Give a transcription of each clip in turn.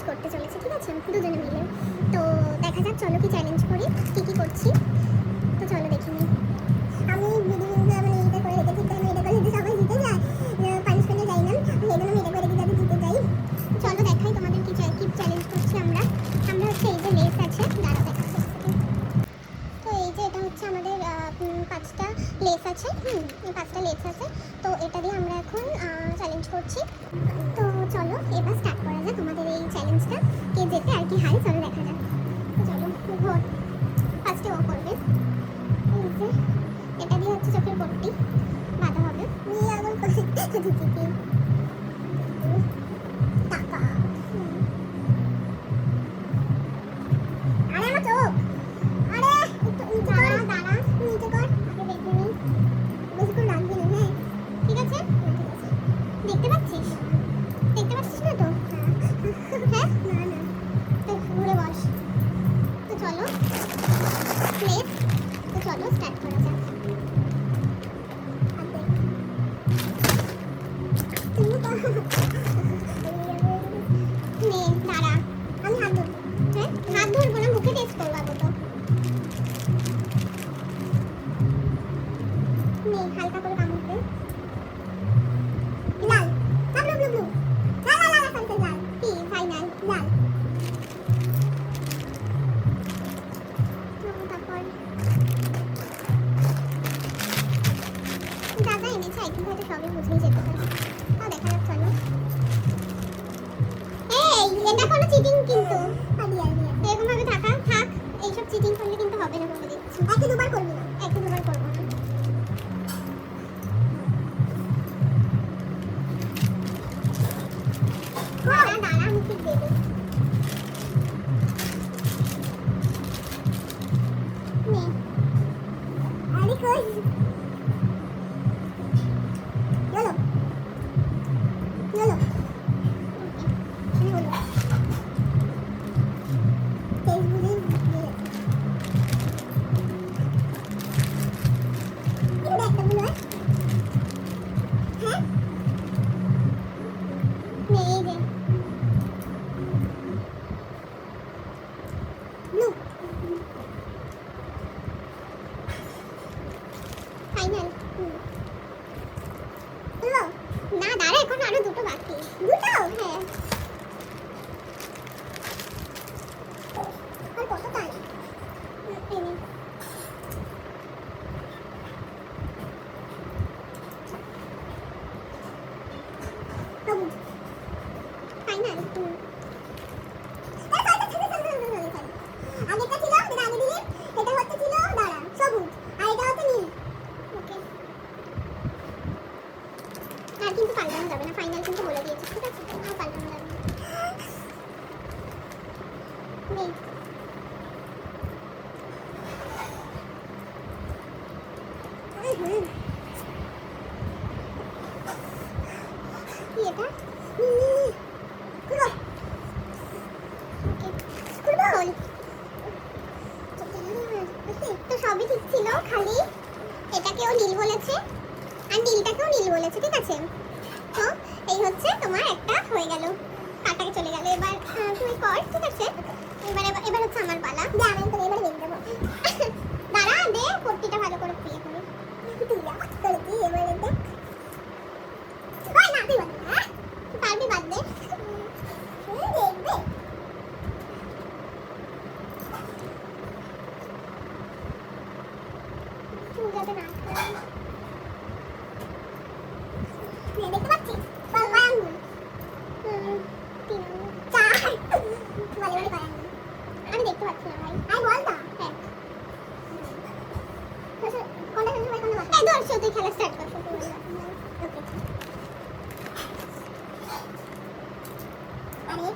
করতে চলেছি, ঠিক আছে, দুজনে মিলে। তো দেখা যাক, চলো কি চ্যালেঞ্জ করি, কী করছি। তো চলো দেখি নিই। আমি ভিডিওটা মানে এটা করে রেখেছি, তাই আমি এটা করে যদি সবাই জিতে যায় পানিশমেন্টে যাই না, এই জন্য আমি এটা করে রেখে যাতে জিতে যাই। চলো দেখাই তোমাদের কি চ্যালেঞ্জ করছি আমরা। হচ্ছে এই যে লেস আছে, দাঁড়াও দেখাচ্ছি। তো এই যে এটা হচ্ছে আমাদের 5টা লেস আছে, এই 5টা লেস আছে। তো এটা দিয়ে আমরা এখন চ্যালেঞ্জ করছি। তো চলো এবার স্টার্ট করা যাক আমাদের এই চ্যালেঞ্জটা, কে জেতে আর কি হারে, চলো দেখা যাক। তো চলো ভোট ফার্স্টে ও করবে। এই যে এটা দিয়ে হচ্ছে চোখের পট্টি বাঁধা হবে। নিয়ে আবার টাকা। আরে আমার চোখ, আরে একটু দাঁড়া দাঁড়া, নিচে কর, আগে দেখে নিই, বেশিক্ষণ লাগবে না। হ্যাঁ ঠিক আছে, দেখতে পাচ্ছিস, দেখতে পাচ্ছিস না তো? হ্যাঁ না না, তো ঘুরে বস। তো চলো প্লেট, তো চলো স্টার্ট করা যাক। নে দাঁড়া, আমি হাত ধরবো। হ্যাঁ হাত ধরবো না, মুখে টেস্ট করবো আগে। তো নে হালকা করে কামড় দে। লাল ব্লু ব্লু ব্লু, লাল লাল লাল ফাইনাল, লাল কি ফাইনাল লাল। তারপর দাদা এনেছে, আই থিঙ্ক হয়তো সবই বুঝেই যেতে পারে। তাও দেখা যাক, চলো। এই এটা কোনো চিটিং কিন্তু, এরকম ভাবে থাক, এইসব চিটিং করলে কিন্তু হবে না, বলে দিচ্ছি। একে দুবার করবি না, একে দুবার করবো না। দাঁড়া দাঁড়া, আমি ঠিক দেবো। নে আরে কই চলো চলো, আমি বলবো তেজ বুঝে দিয়ে এটা একটা বলো। হ্যাঁ নে এই যে ব্লু ফাইনাল। না দাঁড়া, এখন আরো দুটো বাকি। দুটো? হ্যাঁ। আর কত টাইম? ফাইনাল। আগেটা ছিল, যেটা আগে দিলি, এটা হচ্ছে ছিল দাঁড়া সবুজ, আর এটা হচ্ছে নীল। ওকে, আর কিন্তু পাল্টানো যাবে না, ফাইনাল কিন্তু বলে দিয়েছি, ঠিক আছে, আর পাল্টানো যাবে না। নেই কি এটা? খুলো, ওকে খুলবো। তো সবই ঠিক ছিল, খালি এটাকেও নীল বলেছে আর নীলটাকেও নীল বলেছে, ঠিক আছে। তো এই হচ্ছে তোমার একটা হয়ে গেল, কাটাকে চলে গেল। এবার তুমি কর, ঠিক আছে। এবার হচ্ছে আমার পালা। দে আমি তো এবারে বেরিয়ে দেবো। দাঁড়া দে, পট্টিটা ভালো করে প্রিয়ে করি। তুই আমার করে কি এবারে দেখ। ওই না তুই বল, হ্যাঁ পারবি, বাদ দে। দেখবে চুল যাতে না খায়। দেখতে পাচ্ছিস? বল কয় আঙ্গুল? 3 আঙ্গুল, 4। বলে বলে কয় আঙ্গুল? আমি দেখতে পাচ্ছি না ভাই। আই বল না। হ্যাঁ কোনটা শেষ হবে কোনটা বাকি? এই ধর, তুই খেলা স্টার্ট কর। ওকে আরে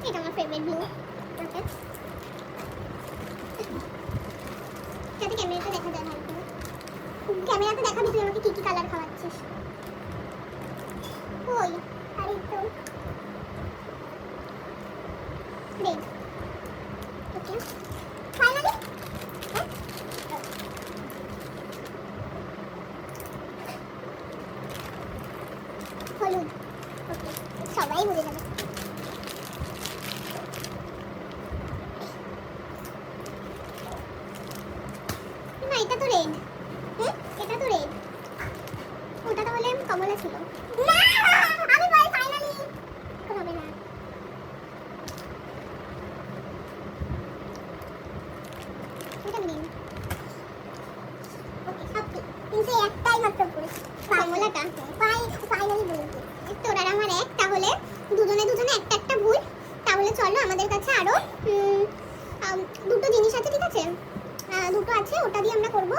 এটা আমার ফেভারিট ব্লু। ওকে যাতে ক্যামেরাতে দেখা যায় ভালো করে। ক্যামেরাতে দেখাবি তুই আমাকে কি কি কালার খাওয়াচ্ছিস। ওই আরে তো রেড। ওকে ফাইনালি হলুদ। তাহলেই বুঝে যাবে। না এটা তো রেড। হ্যাঁ এটা তো রেড, ওটা তাহলে কমলা ছিল। না আমি বল ফাইনালি হবে না। এটা গ্রিন। ওকে সব ঠিক, কিন্তু একটাই মাত্র পড়েছে কমলাটা। ফাইনালি বলছি তোর আর আমার এক, তাহলে দুজনে দুজনে একটা একটা ভুল। তাহলে চলো আমাদের কাছে আরো দুটো জিনিস আছে, ঠিক আছে? দুটো আছে, ওটা দিয়ে আমরা করবো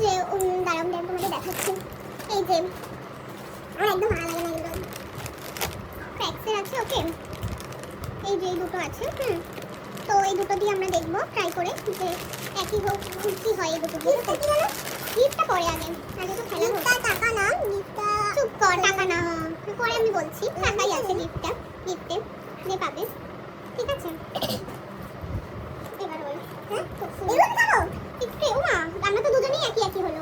যে দাঁড়াও আমি তোমাদের দেখাচ্ছি। এই যে আমার একদম ভালো লাগে না এগুলো, ক্র্যাক্সের আছে। ওকে এই যে এই দুটো আছে। তো এই দুটো দিয়ে আমরা দেখবো ট্রাই করে যে একই হোক কি হয়। এই দুটো দিয়ে গিফটটা পরে আগে তো খেলা হোক। টাকা না গিফটটা, চুপ কর, টাকা না পরে আমি বলছি। টাকাই আছে গিফটটা, গিফটে যে পাবে, ঠিক আছে? এবার বল। হ্যাঁ এবার খাবো একটু। ওমা আমরা তো দুজনেই একই একই হলো,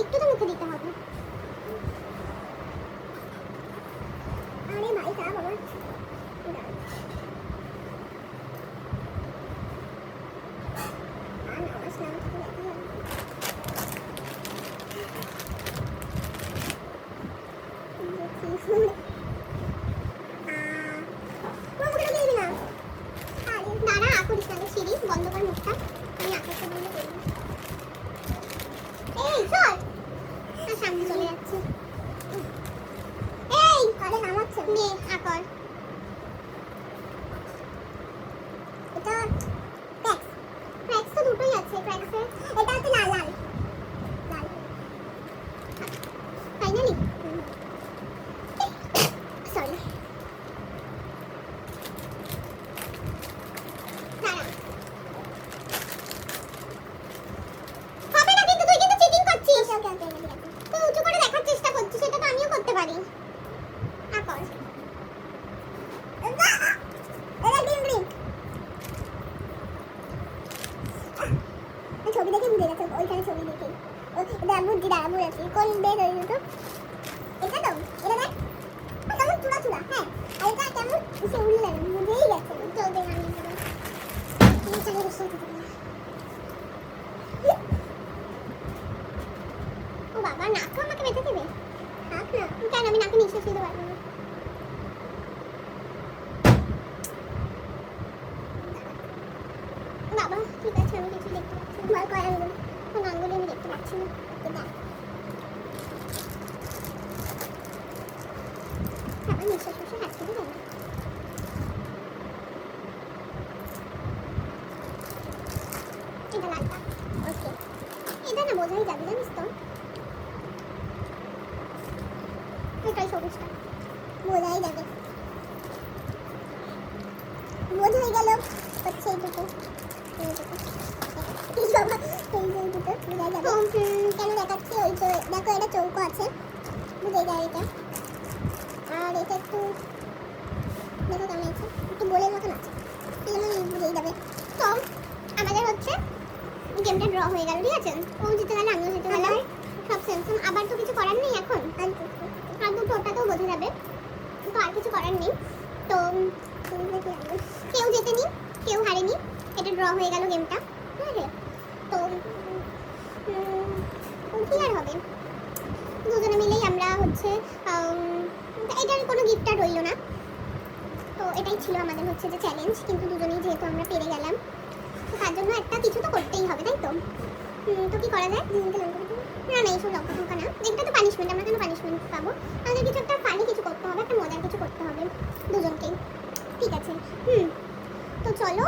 একটু তো মুখে দিতে হবে। আরে ভাই সাহেব আমার দাঁড়া করিস না, সিঁড়ি বন্ধ কর মুখটা, আমি আকাশে বন্ধ করবো। এই চল, সামনে চলে যাচ্ছে। এই আরে নামাচ্ছে নে আকর। এটা ক্র্যাক্স, ক্র্যাক্স তো দুটোই আছে। ক্র্যাক্সে এটা হচ্ছে লাল লাল লাল। ফাইনালি সরি দাঁড়া, হবে না কিন্তু তুই কিন্তু চিটিং করছিস। ওকে ওকে ওকে তুই উঁচু করে দেখার চেষ্টা করছিস, সেটা তো আমিও করতে পারি। আকর এটা গ্রিন গ্রিন। ছবি দেখে বুঝে গেছে, ওইখানে ছবি দেখে বুঝছি। দাঁড়া বুঝেছি কোন বের হয়ে যেত। এটা তো এটা দেখ কেমন চূড়া চূড়া। হ্যাঁ আর এটা কেমন সে উঠলেন, বুঝেই গেছে। চলবে আমি চলে বসে ও বাবা নাক আমাকে বেঁচে দেবে। নাক না কেন, আমি নাকে নিঃশ্বাস নিতে পারবো না। বাবা ঠিক আছে আমি কিছু দেখতে পাচ্ছি না। কয় আঙ্গুল, কোন আঙ্গুলে আমি দেখতে পাচ্ছি না। আবার নিঃশ্বাস বসে হাত থেকে যাবে। এটা লালটা। ওকে এটা না বোঝাই যাবে জানিস তো, এটাই সবুজটা বোঝাই যাবে। বোঝ হয়ে গেল হচ্ছে এইটুকু, কেন দেখাচ্ছি ওই তো দেখো এটা চৌকো আছে, বুঝে যায় এটা। আর এটা একটু দেখো কেমন আছে, একটু গোলের মতন আছে, এই জন্য বুঝেই যাবে। তো আমাদের হচ্ছে গেমটা ড্র হয়ে গেল, ঠিক আছে? ও জিতে গেলে আমিও জিতে গেলাম, সব সেম সেম। আবার তো কিছু করার নেই এখন, আর দুটো ওটাতেও বোঝা যাবে, তো আর কিছু করার নেই। তো কেউ জেতেনি কেউ হারেনি, এটা ড্র হয়ে গেল গেমটা, ঠিক আছে? তো কি আর হবে, দুজনে মিলেই আমরা হচ্ছে এটার কোনো গিফটটা রইল না। তো এটাই ছিল আমাদের হচ্ছে যে চ্যালেঞ্জ, কিন্তু দুজনেই যেহেতু আমরা পেরে গেলাম, তো তার জন্য একটা কিছু তো করতেই হবে, তাই তো? তো কি করা যায়? না না এইসব লঙ্কা টঙ্কা না, এটা তো পানিশমেন্ট, আমরা কেন পানিশমেন্ট পাবো? আমাদের কিছু একটা ফানি কিছু করতে হবে, একটা মজার কিছু করতে হবে দুজনকেই, ঠিক আছে? তো চলো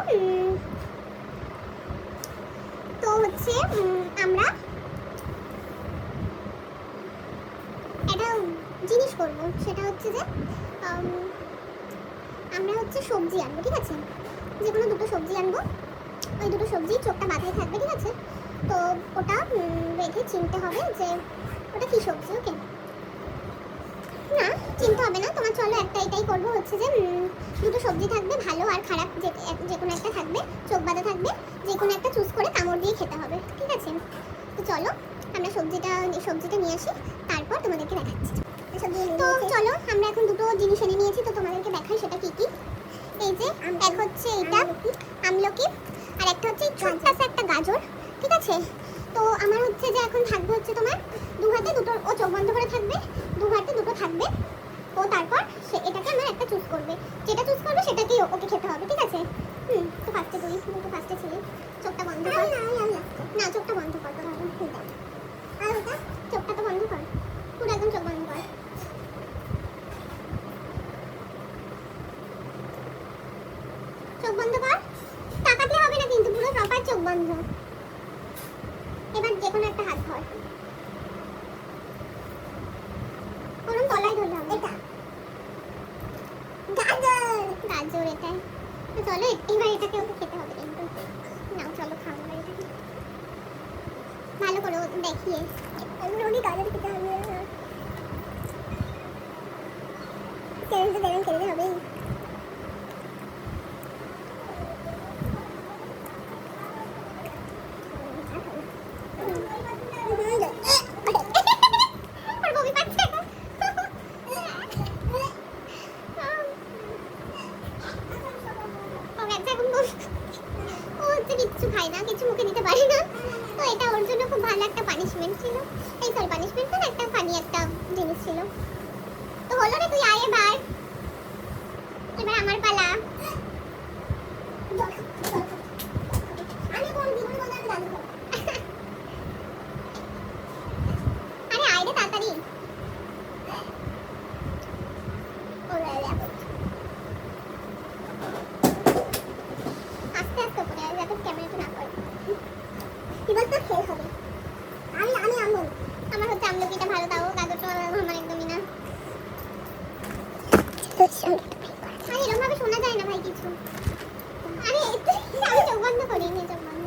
তো হচ্ছে আমরা একটা জিনিস করব, সেটা হচ্ছে যে আমরা হচ্ছে সবজি আনবো, ঠিক আছে? যে কোনো দুটো সবজি আনবো, ওই দুটো সবজি চোখটা বাঁধাই থাকবে, ঠিক আছে? তো ওটা বেঁধে চিনতে হবে যে ওটা কি সবজি। ওকে না চিনতে হবে না তোমার, চলো একটা এটাই করবো হচ্ছে যে দুটো সবজি থাকবে, ভালো আর খারাপ যে কোনো একটা থাকবে, চোখ বাঁধা থাকবে, যে কোনো একটা চুজ করে কামড় দিয়ে খেতে হবে, ঠিক আছে? তো চলো আমরা সবজিটা নিয়ে আসি, তারপর তোমাদেরকে দেখাচ্ছি। তো চলো আমরা এখন দুটো জিনিস এনে নিয়েছি, তো তোমাদেরকে দেখাই সেটা কি কি। এই যে এক হচ্ছে এটা আমলকি, আর একটা হচ্ছে ছোট্ট একটা গাজর, ঠিক আছে। তো আমার হচ্ছে যে এখন থাকবে হচ্ছে তোমার দু হাতে দুটো, ও চোখ বন্ধ করে থাকবে, দু হাতে দুটো থাকবে। ও তারপর সে এটাকে আমার একটা চুজ করবে, যেটা চুজ করবে সেটাকেই ওকে খেতে হবে, ঠিক আছে। তো ফার্স্টে তো ফার্স্টে ছিলে, চোখটা বন্ধ কর। না চোখটা বন্ধ কর, তো ভালো খুলতে। আর ওটা চোখটা তো বন্ধ কর, পুরো একদম চোখ বন্ধ কর। চোখ বন্ধ কর, তাকাতে হবে না কিন্তু, পুরো প্রপার চোখ বন্ধ। এবার যে কোনো একটা হাত ধর, ওরম তলায় ধরলে হবে। এটা গাজর, গাজর এটাই। তো চলো এবার এটাকে ওকে খেতে হবে কিন্তু। নাও চলো খাও এবার এটাকে ভালো করে দেখিয়ে। ওকে গাজর খেতে হবে, চ্যালেঞ্জ খেলতে হবে। কিচ্ছু খাই না, কিছু মুখে দিতে পারি না, তো এটা ওর জন্য খুব ভালো একটা পানিশমেন্ট ছিল। এই সরি পানিশমেন্ট না, একটা ফানি একটা জিনিস ছিল। তো হলো রে, তুই আয় এবার, এবার আমার পালা। আরে আয় রে তাড়াতাড়ি। আস্তে আস্তে করে আয়, যাতে ক্যামেরাটা না পড়ে। এবার তো খেল হবে। আমি আমল, আমার হচ্ছে আমলকিটা ভালো দাও, গাজরটা আমার একদমই না। আরে এরকম ভাবে শোনা যায় না ভাই কিছু। আরে আমি চোখ বন্ধ করি নি, চোখ বন্ধ।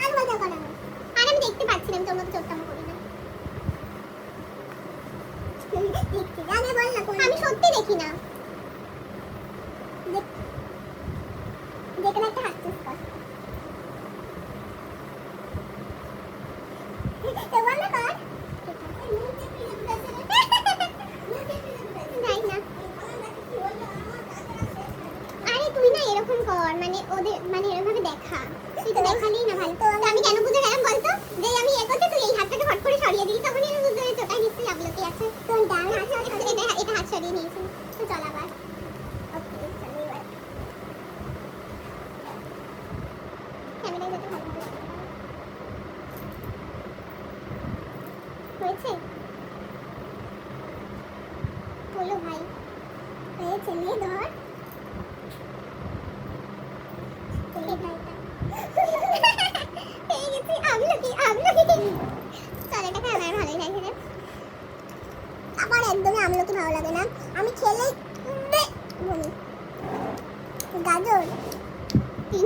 আর মজা করো না। আর আমি দেখতে পাচ্ছি না, আমি তোর মতো চোখটা করি না। আমি সত্যি দেখি না। দেখে একটা হাত চুজ কর। এরকম কর, মানে ওদের মানে এরকম দেখা, তুই তো দেখালেই না ভালো। তো আমি কেন বুঝে গেলাম বলতো, যে আমি এ করতে তুই এই হাতটাকে ফট করে সরিয়ে দিলি, তখন আমি বুঝতে পেরেছি ওটা নিশ্চয়ই আমলকি আছে। তো এটা হাত সরিয়ে নিয়েছি। তো চল আবার ওকে চলো এবার ক্যামেরায় যেতে ভালো হয়েছে। বলো ভাই হয়েছে, নিয়ে ধর। আমার একদমই আমলকি ভালো লাগে না, আমি খেলে গাজর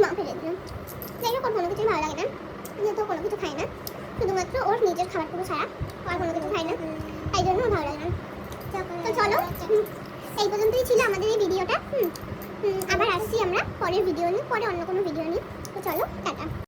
মা ফেলে দিলাম। যাই হোক, কোনো কিছুই ভালো লাগে না, যেহেতু কোনো কিছু খাই না, শুধুমাত্র ওর নিজের খাবারটুকু ছাড়া আর কোনো কিছু খাই না, তাই জন্য ভালো লাগে না। তো চলো এই পর্যন্তই ছিল আমাদের এই ভিডিওটা। আবার আসছি আমরা পরের ভিডিও নিয়ে, পরে অন্য কোনো ভিডিও নিয়ে। তো চলো টাটা।